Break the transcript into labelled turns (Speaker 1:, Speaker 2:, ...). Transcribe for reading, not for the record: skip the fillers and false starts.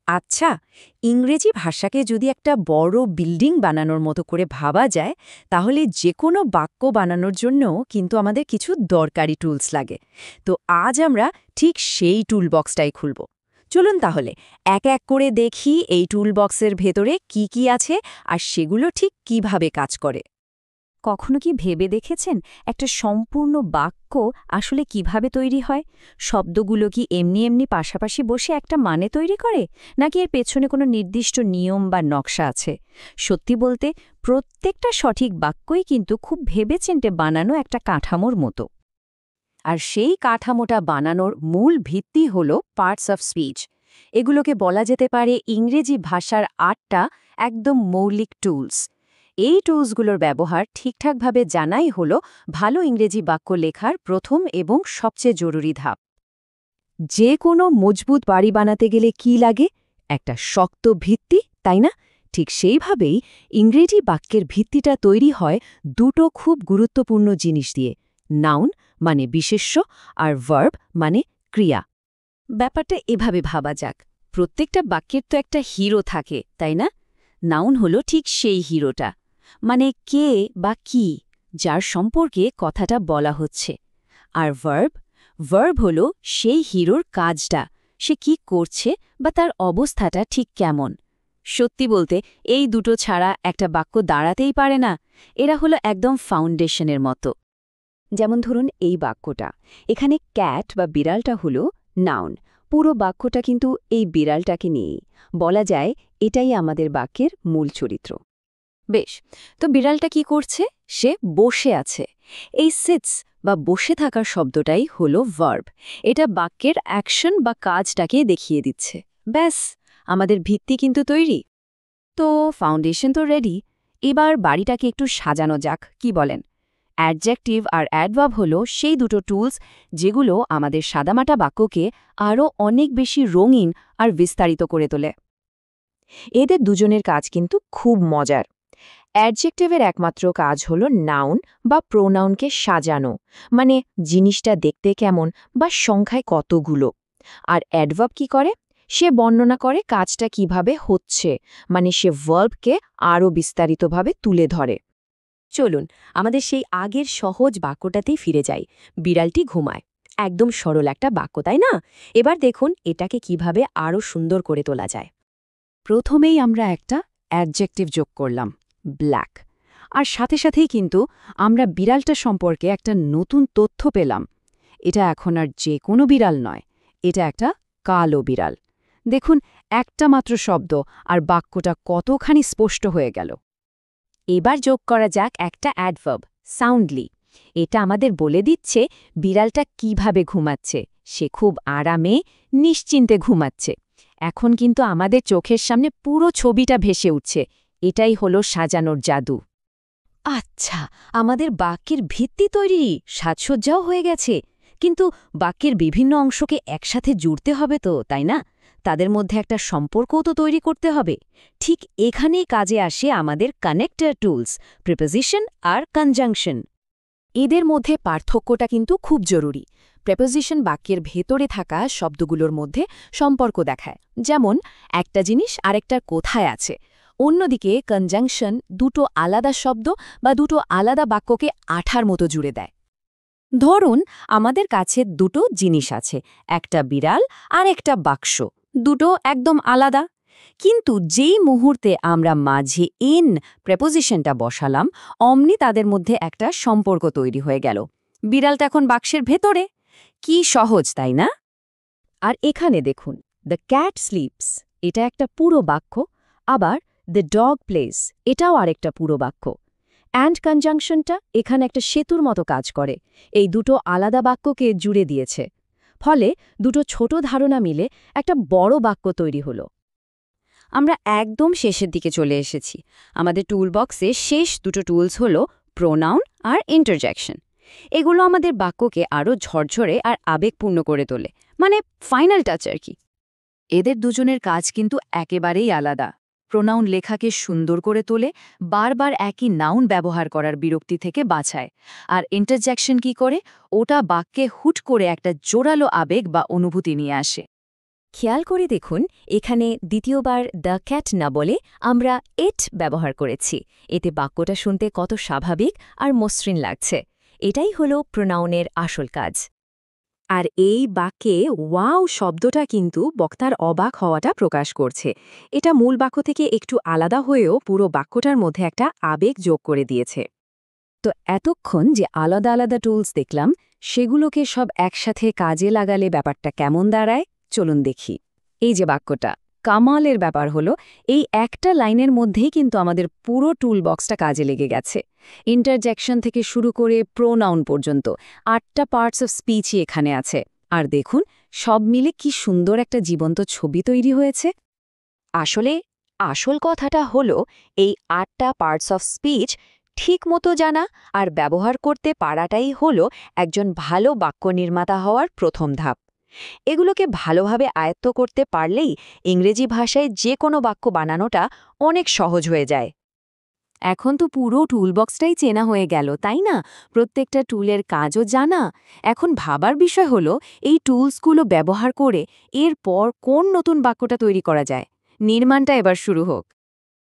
Speaker 1: আচ্ছা, ইংরেজি ভাষাকে যদি একটা বড় বিল্ডিং বানানোর মতো করে ভাবা যায়, তাহলে যে কোনো বাক্য বানানোর জন্য কিন্তু আমাদের কিছু দরকারি টুলস লাগে। তো আজ আমরা ঠিক সেই টুল বক্সটাই খুলব। চলুন তাহলে এক এক করে দেখি এই টুল বক্সের ভেতরে কি কি আছে আর সেগুলো ঠিক কিভাবে কাজ করে।
Speaker 2: কখনো কি ভেবে দেখেছেন একটা সম্পূর্ণ বাক্য আসলে কিভাবে তৈরি হয়? শব্দগুলো কি এমনি এমনি পাশাপাশি বসে একটা মানে তৈরি করে, নাকি এর পেছনে কোনো নির্দিষ্ট নিয়ম বা নকশা আছে? সত্যি বলতে প্রত্যেকটা সঠিক বাক্যই কিন্তু খুব ভেবেচিন্তে বানানো একটা কাঠামোর মতো।
Speaker 1: আর সেই কাঠামোটা বানানোর মূল ভিত্তি হল পার্টস অফ স্পিচ। এগুলোকে বলা যেতে পারে ইংরেজি ভাষার ৮টা একদম মৌলিক টুলস। এই টুলসগুলোর ব্যবহার ঠিকঠাকভাবে জানাই হল ভালো ইংরেজি বাক্য লেখার প্রথম এবং সবচেয়ে জরুরি ধাপ। যে কোনো মজবুত বাড়ি বানাতে গেলে কি লাগে? একটা শক্ত ভিত্তি, তাই না? ঠিক সেইভাবেই ইংরেজি বাক্যের ভিত্তিটা তৈরি হয় দুটো খুব গুরুত্বপূর্ণ জিনিস দিয়ে: নাউন মানে বিশেষ্য আর ভার্ব মানে ক্রিয়া। ব্যাপারটা এভাবে ভাবা যাক, প্রত্যেকটা বাক্যের তো একটা হিরো থাকে, তাই না? নাউন হলো ঠিক সেই হিরোটা, মানে কে বা কি, যার সম্পর্কে কথাটা বলা হচ্ছে। আর ভার্ব হলো সেই হিরোর কাজটা, সে কি করছে বা তার অবস্থাটা ঠিক কেমন। সত্যি বলতে এই দুটো ছাড়া একটা বাক্য দাঁড়াতেই পারে না। এরা হলো একদম ফাউন্ডেশনের মতো। যেমন ধরুন এই বাক্যটা, এখানে ক্যাট বা বিড়ালটা হলো নাউন। পুরো বাক্যটা কিন্তু এই বিড়ালটাকে নিয়েই। বলা যায় এটাই আমাদের বাক্যের মূল চরিত্র। বেশ, তো বিড়ালটা কি করছে? সে বসে আছে। এই সিটস বা বসে থাকার শব্দটাই হলো ভার্ব। এটা বাক্যের অ্যাকশন বা কাজটাকে দেখিয়ে দিচ্ছে। ব্যাস, আমাদের ভিত্তি কিন্তু তৈরি। তো ফাউন্ডেশন তো রেডি, এবার বাড়িটাকে একটু সাজানো যাক, কি বলেন? অ্যাডজেক্টিভ আর অ্যাডভার্ব হলো সেই দুটো টুলস যেগুলো আমাদের সাদামাটা বাক্যকে আরও অনেক বেশি রঙিন আর বিস্তারিত করে তোলে। এদের দুজনের কাজ কিন্তু খুব মজার। অ্যাডজেক্টিভের একমাত্র কাজ হলো নাউন বা প্রোনাউনকে সাজানো, মানে জিনিসটা দেখতে কেমন বা সংখ্যায় কতগুলো। আর অ্যাডভার্ব কি করে? সে বর্ণনা করে কাজটা কিভাবে হচ্ছে, মানে সে ভার্বকে আরও বিস্তারিতভাবে তুলে ধরে। চলুন আমাদের সেই আগের সহজ বাক্যটাতেই ফিরে যাই। বিড়ালটি ঘুমায়। একদম সরল একটা বাক্য, তাই না? এবার দেখুন এটাকে কিভাবে আরও সুন্দর করে তোলা যায়। প্রথমেই আমরা একটা অ্যাডজেক্টিভ যোগ করলাম, ব্ল্যাক। আর সাথে সাথেই কিন্তু আমরা বিড়ালটা সম্পর্কে একটা নতুন তথ্য পেলাম। এটা এখন আর যে কোনো বিড়াল নয়, এটা একটা কালো বিড়াল। দেখুন, একটা মাত্র শব্দ আর বাক্যটা কতখানি স্পষ্ট হয়ে গেল। এবার যোগ করা যাক একটা অ্যাডভার্ব, সাউন্ডলি। এটা আমাদের বলে দিচ্ছে বিড়ালটা কিভাবে ঘুমাচ্ছে। সে খুব আরামে, নিশ্চিন্তে ঘুমাচ্ছে। এখন কিন্তু আমাদের চোখের সামনে পুরো ছবিটা ভেসে উঠছে। এটাই হলো সাজানোর জাদু। আচ্ছা, আমাদের বাক্যের ভিত্তি তৈরি, সাজসজ্জাও হয়ে গেছে। কিন্তু বাক্যের বিভিন্ন অংশকে একসাথে জুড়তে হবে তো, তাই না? তাদের মধ্যে একটা সম্পর্কও তো তৈরি করতে হবে। ঠিক এখানেই কাজে আসে আমাদের কানেক্টর টুলস, প্রিপোজিশন আর কনজাংশন। এদের মধ্যে পার্থক্যটা কিন্তু খুব জরুরি। প্রেপোজিশন বাক্যের ভেতরে থাকা শব্দগুলোর মধ্যে সম্পর্ক দেখায়, যেমন একটা জিনিস আরেকটার কোথায় আছে। অন্যদিকে কনজাংশন দুটো আলাদা শব্দ বা দুটো আলাদা বাক্যকে আঠার মতো জুড়ে দেয়। ধরুন আমাদের কাছে দুটো জিনিস আছে, একটা বিড়াল আর একটা বাক্স। দুটো একদম আলাদা, কিন্তু যেই মুহূর্তে আমরা মাঝে ইন প্রেপোজিশনটা বসালাম, অমনি তাদের মধ্যে একটা সম্পর্ক তৈরি হয়ে গেল। বিড়ালটা এখন বাক্সের ভেতরে। কি সহজ, তাই না? আর এখানে দেখুন, দ্য ক্যাট স্লিপস, এটা একটা পুরো বাক্য। আবার দ্য ডগ প্লেস, এটাও আরেকটা পুরো বাক্য। অ্যান্ড কনজাংশনটা এখানে একটা সেতুর মতো কাজ করে, এই দুটো আলাদা বাক্যকে জুড়ে দিয়েছে। ফলে দুটো ছোট ধারণা মিলে একটা বড় বাক্য তৈরি হলো। আমরা একদম শেষের দিকে চলে এসেছি। আমাদের টুলবক্সে শেষ দুটো টুলস হলো প্রোনাউন আর ইন্টারজেকশন। এগুলো আমাদের বাক্যকে আরও ঝরঝরে আর আবেগপূর্ণ করে তোলে, মানে ফাইনাল টাচ আর কি। এদের দুজনের কাজ কিন্তু একেবারেই আলাদা। প্রোনাউন লেখাকে সুন্দর করে তোলে, বারবার একই নাউন ব্যবহার করার বিরক্তি থেকে বাঁচায়। আর ইন্টারজেকশন কি করে? ওটা বাক্যে হুট করে একটা জোরালো আবেগ বা অনুভূতি নিয়ে আসে।
Speaker 2: খেয়াল করে দেখুন এখানে দ্বিতীয়বার দ্য ক্যাট না বলে আমরা এট ব্যবহার করেছি। এতে বাক্যটা শুনতে কত স্বাভাবিক আর মসৃণ লাগছে। এটাই হলো প্রোনাউনের আসল কাজ।
Speaker 1: আর এই বাক্যে ওয়াও শব্দটা কিন্তু বক্তার অবাক হওয়াটা প্রকাশ করছে। এটা মূল বাক্য থেকে একটু আলাদা হয়েও পুরো বাক্যটার মধ্যে একটা আবেগ যোগ করে দিয়েছে। তো এতক্ষণ যে আলাদা আলাদা টুলস দেখলাম, সেগুলোকে সব একসাথে কাজে লাগালে ব্যাপারটা কেমন দাঁড়ায় চলুন দেখি। এই যে বাক্যটা কামালের ব্যাপার হলো, এই একটা লাইনের মধ্যেই কিন্তু আমাদের পুরো টুল বক্সটা কাজে লেগে গেছে। ইন্টারজেকশন থেকে শুরু করে প্রোনাউন পর্যন্ত 8টা পার্টস অফ স্পিচই এখানে আছে। আর দেখুন সব মিলে কি সুন্দর একটা জীবন্ত ছবি তৈরি হয়েছে। আসলে আসল কথাটা হলো এই 8টা পার্টস অফ স্পিচ ঠিকমতো জানা আর ব্যবহার করতে পারাটাই হলো একজন ভালো বাক্য নির্মাতা হওয়ার প্রথম ধাপ। এগুলোকে ভালোভাবে আয়ত্ত করতে পারলেই ইংরেজি ভাষায় যে কোনো বাক্য বানানোটা অনেক সহজ হয়ে যায়। এখন তো পুরো টুলবক্সটাই চেনা হয়ে গেল, তাই না? প্রত্যেকটা টুলের কাজও জানা। এখন ভাবার বিষয় হলো এই টুলসগুলো ব্যবহার করে এরপর কোন নতুন বাক্যটা তৈরি করা যায়। নির্মাণটা এবার শুরু হোক।